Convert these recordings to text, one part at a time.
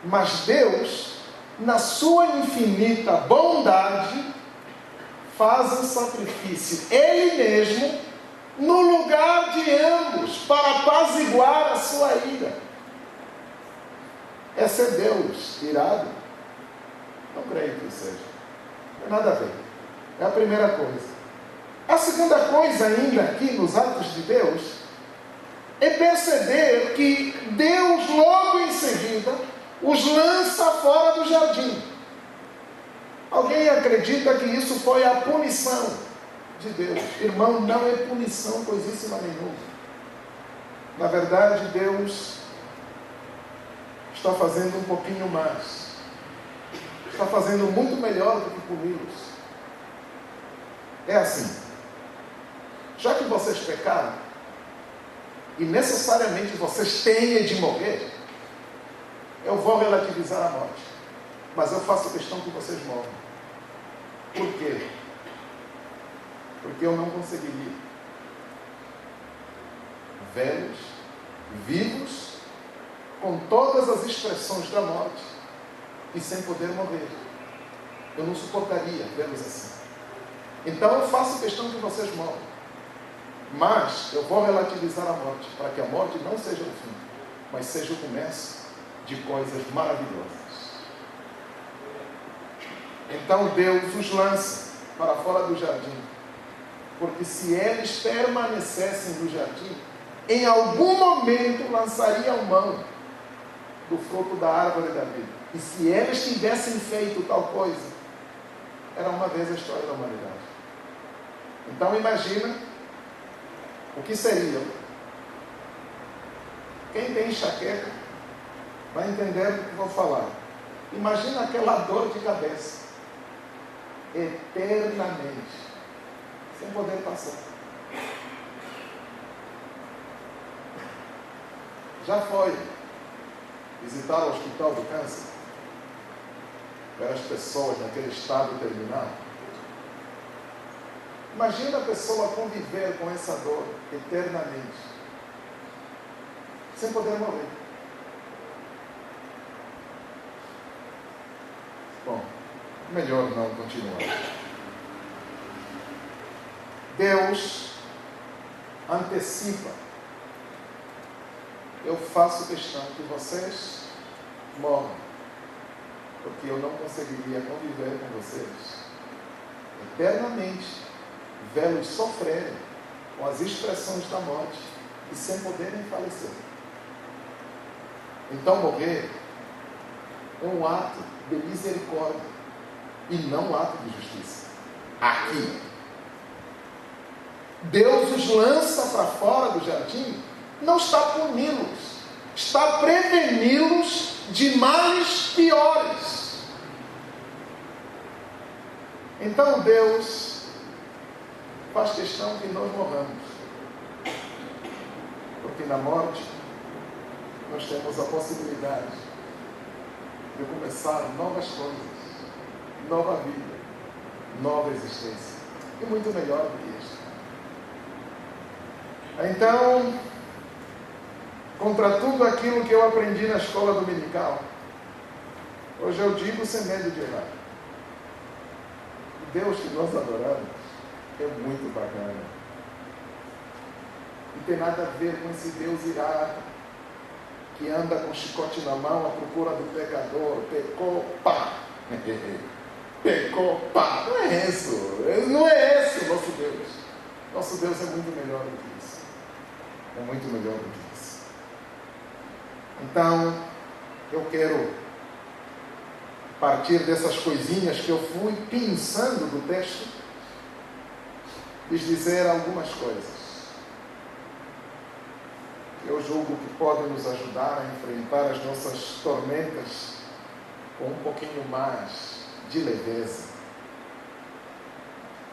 Mas Deus, na sua infinita bondade, faz um sacrifício, Ele mesmo, no lugar de ambos, para apaziguar a sua ira. Esse é Deus irado? Não creio que seja. Não tem nada a ver. É a primeira coisa. A segunda coisa ainda aqui nos atos de Deus é perceber que Deus logo em seguida os lança fora do jardim. Alguém acredita que isso foi a punição de Deus? Irmão, não é punição coisíssima nenhuma. Na verdade, Deus está fazendo um pouquinho mais. Está fazendo muito melhor do que puni-los. É assim. Já que vocês pecaram, e necessariamente vocês têm de morrer, eu vou relativizar a morte. Mas eu faço questão que vocês morram. Por quê? Porque eu não conseguiria. Velhos, vivos, com todas as expressões da morte e sem poder morrer. Eu não suportaria vê-los assim. Então eu faço questão que vocês morram. Mas eu vou relativizar a morte, para que a morte não seja o fim, mas seja o começo de coisas maravilhosas. Então Deus os lança para fora do jardim, porque se eles permanecessem no jardim, em algum momento lançariam mão do fruto da árvore da vida. E se eles tivessem feito tal coisa, era uma vez a história da humanidade. Então imagina o que seria. Quem tem enxaqueca vai entender o que vou falar. Imagina aquela dor de cabeça, eternamente, sem poder passar. Já foi visitar o hospital do câncer? Ver as pessoas naquele estado terminal? Imagina a pessoa conviver com essa dor eternamente, sem poder morrer. Bom, melhor não continuar. Deus antecipa. Eu faço questão que vocês morram, porque eu não conseguiria conviver com vocês eternamente, vê-los sofrerem com as expressões da morte e sem poderem falecer. Então morrer é um ato de misericórdia e não um ato de justiça. Aqui Deus os lança para fora do jardim, não está puni-los, está preveni-los de males piores. Então Deus faz questão que nós morramos, porque na morte nós temos a possibilidade de começar novas coisas, nova vida, nova existência, e muito melhor do que isso. Então, contra tudo aquilo que eu aprendi na escola dominical, hoje eu digo sem medo de errar: o Deus que nós adoramos é muito bacana. Não tem nada a ver com esse Deus irado, que anda com chicote na mão à procura do pecador. Pecou, pá! Pecou, pá! Não é isso. Não é esse o nosso Deus. Nosso Deus é muito melhor do que isso. É muito melhor do que isso. Então, eu quero partir dessas coisinhas que eu fui pensando do texto, lhes dizer algumas coisas que eu julgo que podem nos ajudar a enfrentar as nossas tormentas com um pouquinho mais de leveza.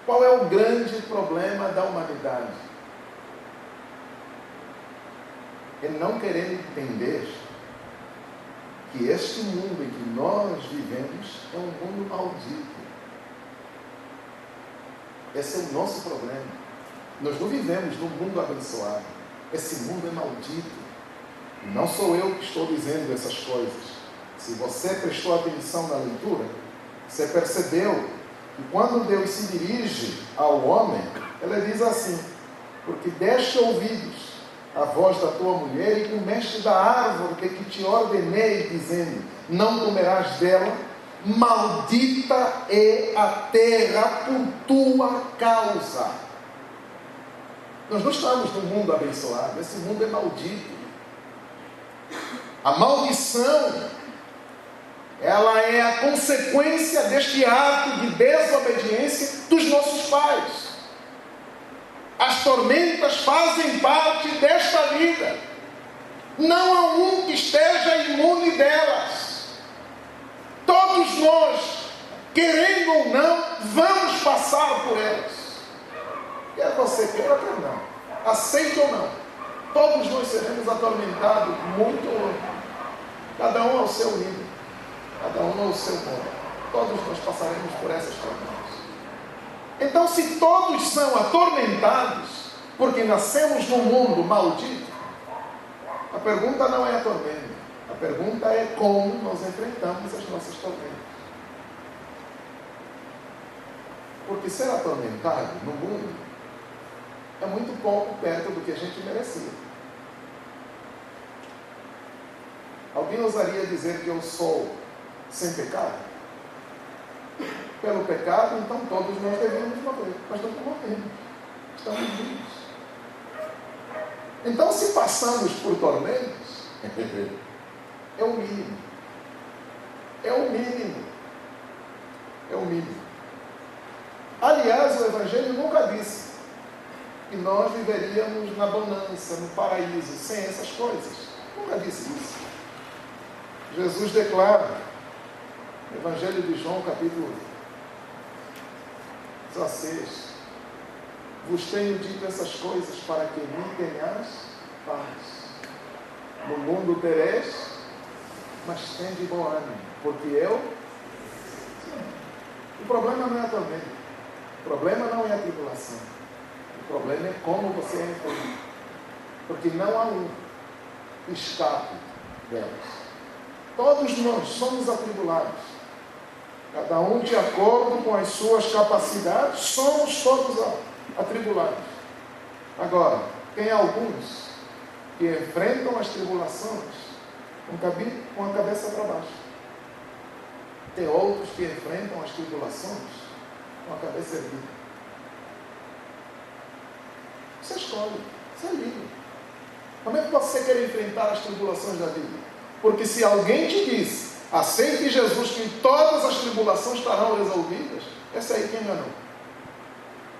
Qual é o grande problema da humanidade? É não querer entender que este mundo em que nós vivemos é um mundo maldito. Esse é o nosso problema. Nós não vivemos num mundo abençoado. Esse mundo é maldito. Não sou eu que estou dizendo essas coisas. Se você prestou atenção na leitura, você percebeu que quando Deus se dirige ao homem, ele diz assim: porque deste ouvidos a voz da tua mulher e comeste da árvore de que te ordenei, dizendo, não comerás dela, maldita é a terra por tua causa. Nós não estamos num mundo abençoado, esse mundo é maldito. A maldição, ela é a consequência deste ato de desobediência dos nossos pais. As tormentas fazem parte desta vida. Não há um que esteja imune delas. Todos nós, querendo ou não, vamos passar por elas. Quer você queira, quer não. Aceite ou não. Todos nós seremos atormentados muito ou não. Cada um ao seu nível. Cada um ao seu modo. Todos nós passaremos por essas tormentas. Então, se todos são atormentados, porque nascemos num mundo maldito, a pergunta não é a tormenta. A pergunta é como nós enfrentamos as nossas tormentas. Porque ser atormentado no mundo é muito pouco perto do que a gente merecia. Alguém ousaria dizer que eu sou sem pecado? Pelo pecado, então todos nós devíamos morrer. Mas não morremos. Estamos vivos. Então, se passamos por tormentos, é o mínimo. É o mínimo. É o mínimo. Aliás, o Evangelho nunca disse que nós viveríamos na bonança, no paraíso, sem essas coisas. Nunca disse isso. Jesus declara, no Evangelho de João, capítulo 16, vos tenho dito essas coisas para que em mim tenhais paz. No mundo tereis, mas tende bom ânimo, porque eu... O problema não é a tormenta, o problema não é a tribulação, o problema é como você enfrenta, porque não há um escape delas. Todos nós somos atribulados. Cada um de acordo com as suas capacidades, somos todos atribulados. Agora, tem alguns que enfrentam as tribulações com a cabeça para baixo. Tem outros que enfrentam as tribulações com a cabeça erguida. Você escolhe, você é livre. Como é que você quer enfrentar as tribulações da vida? Porque se alguém te diz, aceite Jesus que todas as tribulações estarão resolvidas, essa aí te enganou.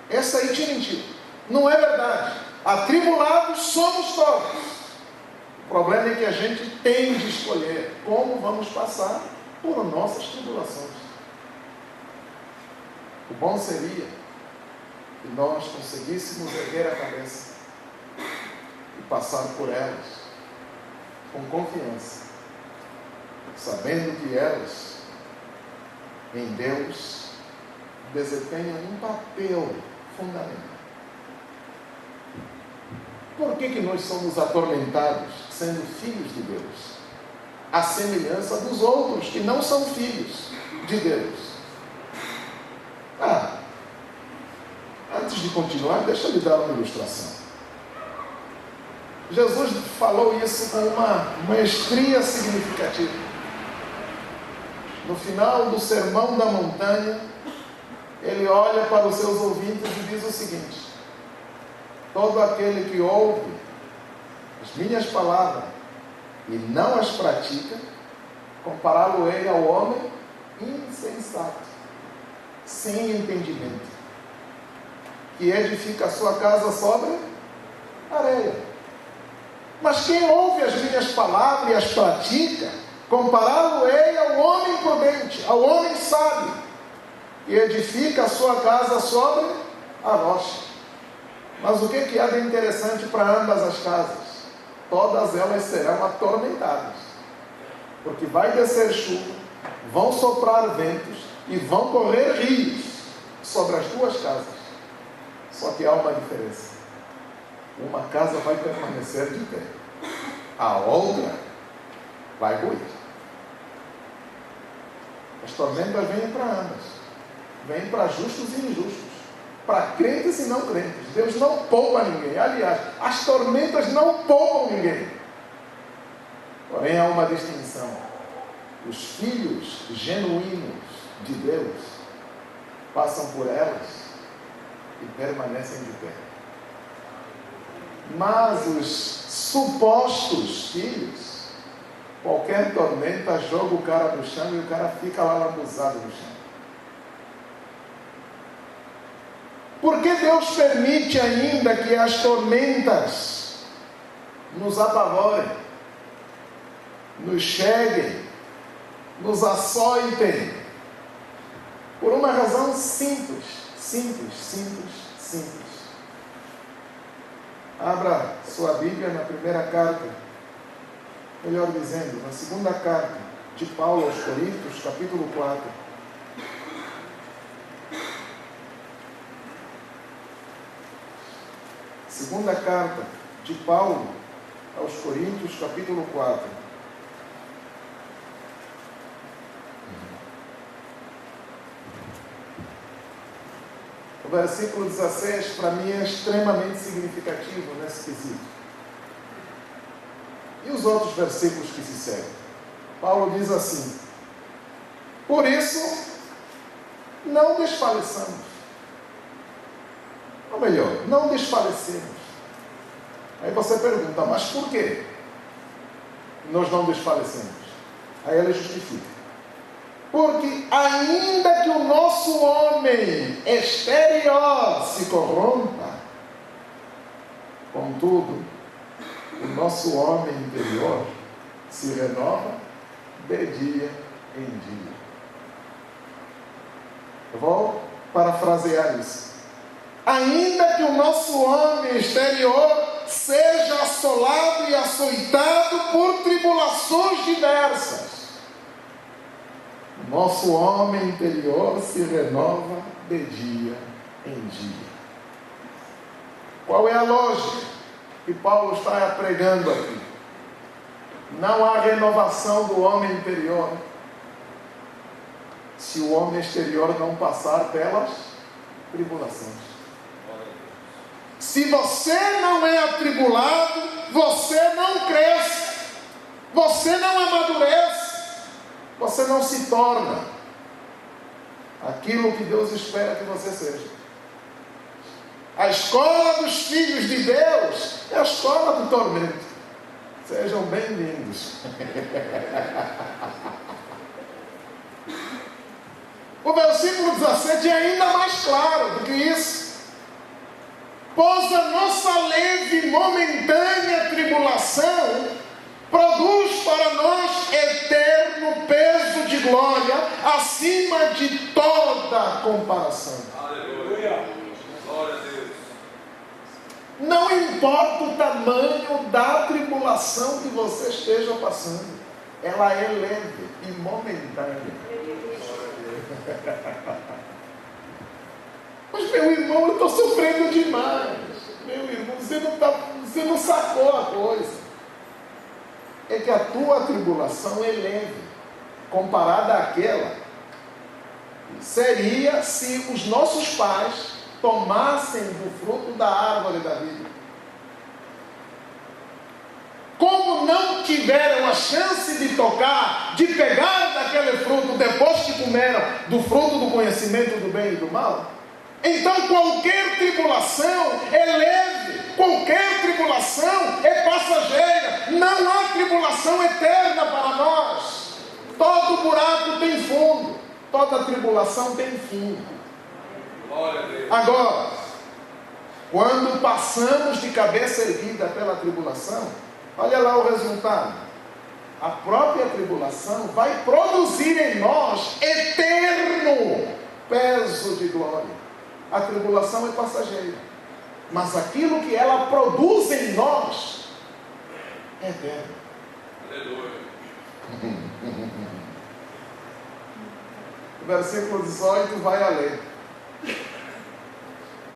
Essa aí te mentiu. Não é verdade. Atribulados somos todos. O problema é que a gente tem de escolher como vamos passar por nossas tribulações. O bom seria que nós conseguíssemos erguer a cabeça e passar por elas com confiança, sabendo que elas, em Deus, desempenham um papel fundamental. Por que nós somos atormentados sendo filhos de Deus? À semelhança dos outros que não são filhos de Deus. Antes de continuar, deixa eu lhe dar uma ilustração. Jesus falou isso com uma maestria significativa. No final do Sermão da Montanha, ele olha para os seus ouvintes e diz o seguinte: todo aquele que ouve as minhas palavras e não as pratica, compará-lo-ei ao homem insensato, sem entendimento, que edifica a sua casa sobre areia. Mas quem ouve as minhas palavras e as pratica, compará-lo-ei ao homem prudente, ao homem sábio, que edifica a sua casa sobre a rocha. Mas o que há de interessante para ambas as casas? Todas elas serão atormentadas, porque vai descer chuva, vão soprar ventos e vão correr rios sobre as duas casas. Só que há uma diferença: uma casa vai permanecer de pé, a outra vai ruir. As tormentas vêm para ambas. Vêm para justos e injustos. Para crentes e não crentes. Deus não poupa ninguém. Aliás, as tormentas não poupam ninguém. Porém, há uma distinção. Os filhos genuínos de Deus passam por elas e permanecem de pé. Mas os supostos filhos, qualquer tormenta joga o cara no chão e o cara fica lá lambuzado no chão. Por que Deus permite ainda que as tormentas nos apavorem, nos cheguem, nos açoitem? Por uma razão simples. Abra sua Bíblia na primeira carta, melhor dizendo, na segunda carta de Paulo aos Coríntios, capítulo 4. Segunda carta de Paulo aos Coríntios, capítulo 4. O versículo 16, para mim, é extremamente significativo nesse quesito. E os outros versículos que se seguem? Paulo diz assim: por isso, não desfaleçamos. Ou melhor, não desfalecemos. Aí você pergunta, mas por quê nós não desfalecemos? Aí ele justifica. Porque ainda que o nosso homem exterior se corrompa, contudo, o nosso homem interior se renova de dia em dia. Eu vou parafrasear isso. Ainda que o nosso homem exterior seja assolado e açoitado por tribulações diversas, o nosso homem interior se renova de dia em dia. Qual é a lógica que Paulo está pregando aqui? Não há renovação do homem interior se o homem exterior não passar pelas tribulações. Se você não é atribulado, você não cresce, você não amadurece, você não se torna aquilo que Deus espera que você seja. A escola dos filhos de Deus é a escola do tormento. Sejam bem-vindos. O versículo 17 é ainda mais claro do que isso. Pois a nossa leve e momentânea tribulação produz para nós eterno peso de glória acima de toda comparação. Aleluia. Glória a Deus. Não importa o tamanho da tribulação que você esteja passando, ela é leve e momentânea. Mas meu irmão, eu estou sofrendo demais. Meu irmão, você não sacou a coisa. É que a tua tribulação é leve, comparada àquela. Seria se os nossos pais tomassem do fruto da árvore da vida. Como não tiveram a chance de tocar, de pegar daquele fruto depois que comeram do fruto do conhecimento do bem e do mal, então qualquer tribulação é leve, qualquer tribulação é passageira, não há tribulação eterna para nós. Todo buraco tem fundo, toda tribulação tem fim. Agora, quando passamos de cabeça erguida pela tribulação, olha lá o resultado. A própria tribulação vai produzir em nós eterno peso de glória. A tribulação é passageira, mas aquilo que ela produz em nós é eterno. Aleluia. O versículo 18 vai além.